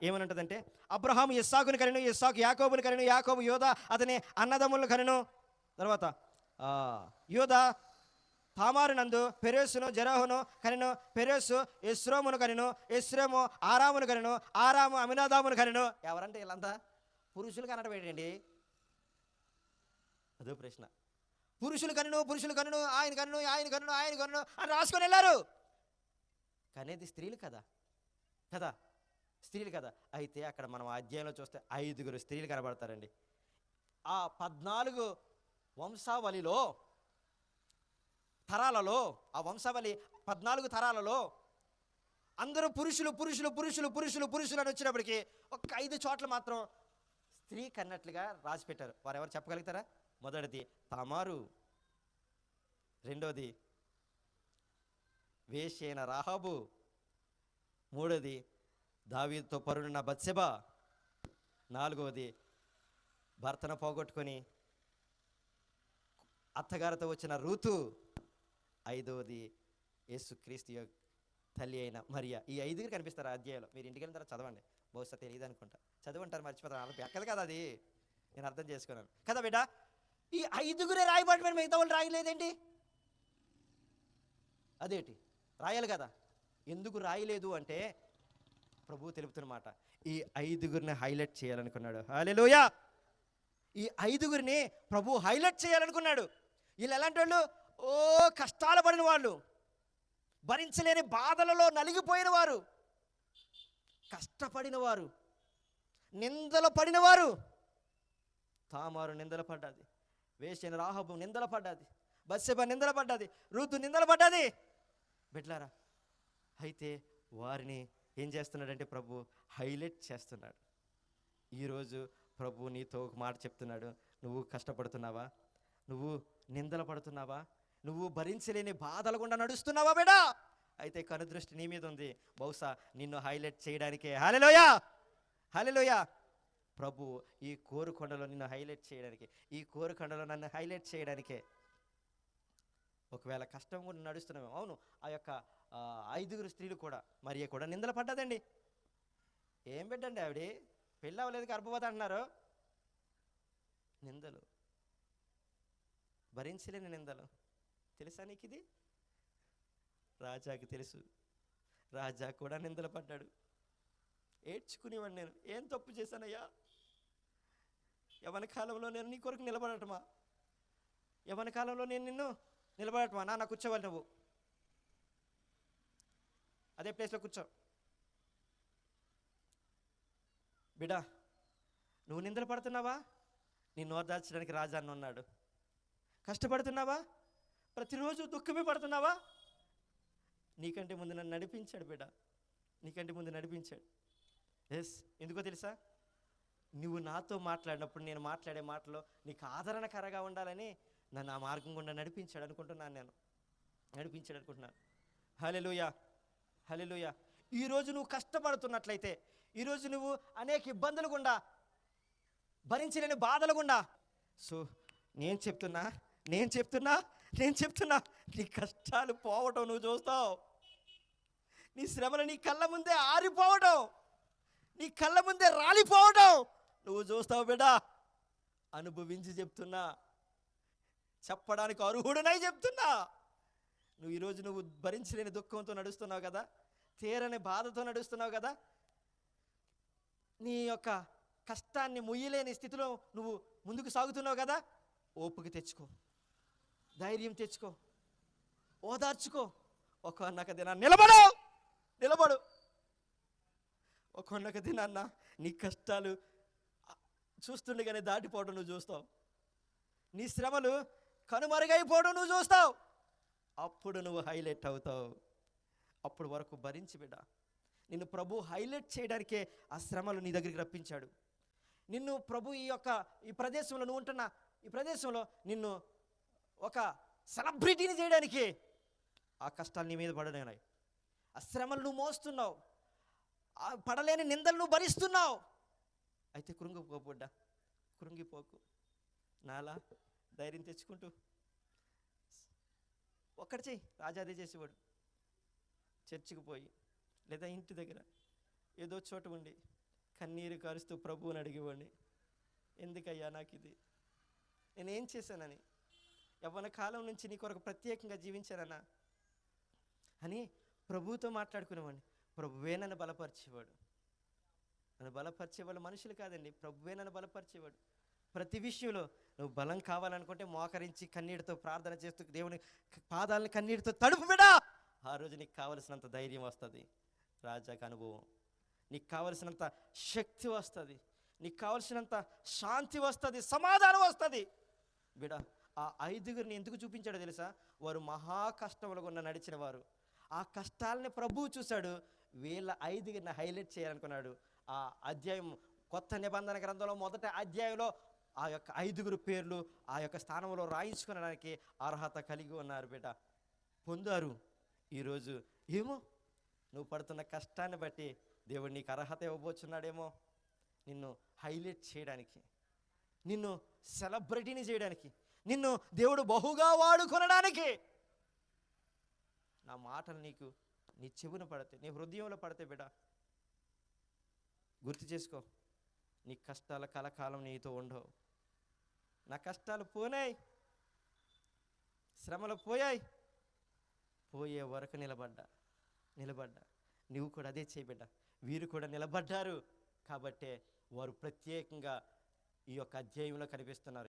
ఏమని ఉంటుందంటే, అబ్రహాము ఇస్సాకుని కనెను, ఇస్సాకు యాకోబుని కనెను, యాకోబు యోధా అతని అన్నదమ్ములను కనెను. తర్వాత యోధా తామారు నందు పెరేసును జెరహును కనెను, పెరేసు ఎస్రోమును కనెను, ఎస్రోము ఆరామును కనెను, ఆరాము అమినాదామును కనెను. ఎవరంటే వీళ్ళంతా పురుషులు కనడం ఏంటండి? అదో ప్రశ్న. పురుషులు కనును ఆయన కనును అని రాసుకొని వెళ్ళారు. కనేది స్త్రీలు కదా కదా స్త్రీలు కదా. అయితే అక్కడ మనం అధ్యాయంలో చూస్తే 5 స్త్రీలు కనబడతారండి. ఆ 14 వంశావళిలో తరాలలో, ఆ వంశావళి 14 తరాలలో అందరూ పురుషులు పురుషులు పురుషులు పురుషులు పురుషులు అని వచ్చినప్పటికీ ఒక 5 చోట్ల మాత్రం స్త్రీ కన్నట్లుగా రాసి పెట్టారు. వారు ఎవరు చెప్పగలుగుతారా? మొదటిది తామారు, రెండోది వేశ్యైన రాహాబు, మూడోది దావీదుతో పరుడున్న బత్షెబ, నాలుగవది భర్తను పోగొట్టుకొని అత్తగారితో వచ్చిన రూతు, ఐదవది యేసుక్రీస్తు తల్లి అయిన మరియా. ఈ 5 కనిపిస్తారు ఆ అధ్యాయంలో. మీరు ఇంటికి వెళ్ళిన తర్వాత చదవండి. బహుశా తెలియదు అనుకుంటా, చదవంటారు, మర్చిపోతారు. వాళ్ళకి ఎక్కదు కదా అది, నేను అర్థం చేసుకున్నాను కదా బిడ్డ. ఈ 5 రాయబడి మిగతా వాళ్ళు రాయలేదేంటి? అదేంటి రాయాలి కదా. ఎందుకు రాయలేదు అంటే ప్రభువు తెలుపుతున్నమాట, ఈ 5 హైలైట్ చేయాలనుకున్నాడు. హల్లెలూయా. ఈ 5 ప్రభు హైలైట్ చేయాలనుకున్నాడు. వీళ్ళు ఎలాంటి వాళ్ళు? ఓ కష్టాలు పడిన వాళ్ళు, భరించలేని బాధలలో నలిగిపోయిన వారు, కష్టపడిన వారు, నిందలు పడిన వారు. తామారు నిందలు పడ్డది, వేశ్యైన రాహాబు నిందలు పడ్డది, బత్షెబ నిందలు పడ్డది, రూతు నిందలు పడ్డది. బిడ్డలారా, అయితే వారిని ఏం చేస్తున్నాడంటే ప్రభు హైలైట్ చేస్తున్నాడు. ఈరోజు ప్రభు నీతో ఒక మాట చెప్తున్నాడు. నువ్వు కష్టపడుతున్నావా? నువ్వు నిందలు పడుతున్నావా? నువ్వు భరించలేని బాధల గుండా నడుస్తున్నావా బిడ్డా? అయితే కనుదృష్టి నీ మీద ఉంది. బహుశా నిన్ను హైలైట్ చేయడానికే. హల్లెలూయా హల్లెలూయా. ప్రభు ఈ కోరుకొండలో నిన్ను హైలైట్ చేయడానికి, ఈ కోరుకొండలో నన్ను హైలైట్ చేయడానికే. ఒకవేళ కష్టం కూడా నడుస్తున్నాము. అవును, ఆ యొక్క 5 స్త్రీలు కూడా, మరియ కూడా నిందలు పడ్డదండి. ఏం పెట్టండి ఆవిడ పెళ్ళి అవ్వలేదు, గర్భవతి అంటున్నారు. నిందలు, భరించలేని నిందలు. తెలుసా నీకు ఇది? రాజాకి తెలుసు. రాజా కూడా నిందలు పడ్డాడు. ఏడ్చుకునేవాడు, నేను ఏం తప్పు చేశానయ్యా? యవ్వన కాలంలో నేను నీ కొరకు నిలబడటమా? యవ్వన కాలంలో నేను నిన్ను నిలబడటమా? నా కూర్చోవాలి, నువ్వు అదే ప్లేస్లో కూర్చో. బిడా, నువ్వు నిందలు పడుతున్నావా? నీ నోర్దార్చడానికి రాజా అన్న ఉన్నాడు. కష్టపడుతున్నావా? ప్రతిరోజు దుఃఖమే పడుతున్నావా? నీకంటే ముందు నన్ను నడిపించాడు బిడ్డ, నీకంటే ముందు నడిపించాడు. ఎస్, ఎందుకో తెలుసా? నువ్వు నాతో మాట్లాడినప్పుడు నేను మాట్లాడే మాటలో నీకు ఆదరణకరంగా ఉండాలని నన్ను ఆ మార్గం గుండా నడిపించాడు అనుకుంటున్నాను. నేను నడిపించాడు అనుకుంటున్నాను. హల్లెలూయా హల్లెలూయా. ఈరోజు నువ్వు కష్టపడుతున్నట్లయితే, ఈరోజు నువ్వు అనేక ఇబ్బందులు గుండా, భరించలేని బాధలు గుండా, సో నేను చెప్తున్నా నీ కష్టాలు పోవటం నువ్వు చూస్తావు. నీ శ్రమలు నీ కళ్ళ ముందే ఆరిపోవటం, నీ కళ్ళ ముందే రాలిపోవటం నువ్వు చూస్తావు బిడ్డా. అనుభవించి చెప్తున్నా, చెప్పడానికి అర్హుడనై చెప్తున్నా. నువ్వు ఈరోజు నువ్వు భరించలేని దుఃఖంతో నడుస్తున్నావు కదా, తీరని బాధతో నడుస్తున్నావు కదా, నీ యొక్క కష్టాన్ని మొయ్యలేని స్థితిలో నువ్వు ముందుకు సాగుతున్నావు కదా. ఓపిక తెచ్చుకో, ధైర్యం తెచ్చుకో, ఓదార్చుకో. ఒక్కొక్క దినాన్ని నిలబడు. ఒక్కొక్క దినాన్న నీ కష్టాలు చూస్తుండగానే దాటిపోవడం నువ్వు చూస్తావు. నీ శ్రమలు కనుమరుగైపోవడం నువ్వు చూస్తావు. అప్పుడు నువ్వు హైలైట్ అవుతావు. అప్పుడు వరకు భరించి బిడ్డ. నిన్ను ప్రభు హైలైట్ చేయడానికే ఆ శ్రమలు నీ దగ్గరికి రప్పించాడు. నిన్ను ప్రభు ఈ ప్రదేశంలో, నువ్వు ఉంటున్న ఈ ప్రదేశంలో నిన్ను ఒక సెలబ్రిటీని చేయడానికి ఆ కష్టాలు నీ మీద పడలేనాయి. ఆ శ్రమలు నువ్వు మోస్తున్నావు, ఆ పడలేని నిందలు నువ్వు భరిస్తున్నావు. అయితే కృంగిపోకు. నాలా ధైర్యం తెచ్చుకుంటూ ఒక్కటి చెయ్యి. రాజా అదే చేసేవాడు. చర్చికి పోయి లేదా ఇంటి దగ్గర ఏదో చోట ఉండి కన్నీరు కారుస్తూ ప్రభువుని అడిగేవాడిని, ఎందుకయ్యా నాకు ఇది, నేనేం చేశానని, యవ్వన కాలం నుంచి నీ కొరకు ప్రత్యేకంగా జీవించానన్నా అని ప్రభువుతో మాట్లాడుకునేవాడిని. ప్రభువే నన్ను బలపరిచేవాడు. నన్ను బలపరిచేవాళ్ళు మనుషులు కాదండి, ప్రభువే నన్ను బలపరిచేవాడు. ప్రతి విషయంలో నువ్వు బలం కావాలనుకుంటే మోకరించి కన్నీటితో ప్రార్థన చేస్తూ దేవుని పాదాలను కన్నీటితో తడుపు బిడా, ఆ రోజు నీకు కావలసినంత ధైర్యం వస్తుంది, రాజాకి అనుభవం, నీకు కావలసినంత శక్తి వస్తుంది, నీకు కావలసినంత శాంతి వస్తుంది, సమాధానం వస్తుంది. బిడ ఆ 5గురిని ఎందుకు చూపించాడో తెలుసా? వారు మహా కష్టములు గుండా నడిచిన వారు. ఆ కష్టాలని ప్రభువు చూశాడు, వీళ్ళ 5గురిని హైలైట్ చేయాలనుకున్నాడు. ఆ అధ్యాయం కొత్త నిబంధన గ్రంథంలో మొదటి అధ్యాయంలో ఆ యొక్క 5గురు పేర్లు ఆ యొక్క స్థానంలో రాయించుకోవడానికి అర్హత కలిగి ఉన్నారు బిడ్డ, పొందారు. ఈరోజు ఏమో నువ్వు పడుతున్న కష్టాన్ని బట్టి దేవుడు నీకు అర్హత ఇవ్వబోతున్నాడేమో, నిన్ను హైలైట్ చేయడానికి, నిన్ను సెలబ్రిటీని చేయడానికి, నిన్ను దేవుడు బహుగా వాడుకొనడానికి. నా మాటలు నీకు నీ చెవున పడితే, నీ హృదయంలో పడితే బిడ్డ గుర్తు చేసుకో, నీ కష్టాల కలకాలం నీతో ఉండవు. నా కష్టాలు పోయాయి, శ్రమలు పోయాయి, పోయే వరకు నిలబడ్డా. నువ్వు కూడా అదే చేయబిడ్డ. వీరు కూడా నిలబడ్డారు కాబట్టే వారు ప్రత్యేకంగా ఈ యొక్క అధ్యాయంలో కనిపిస్తున్నారు.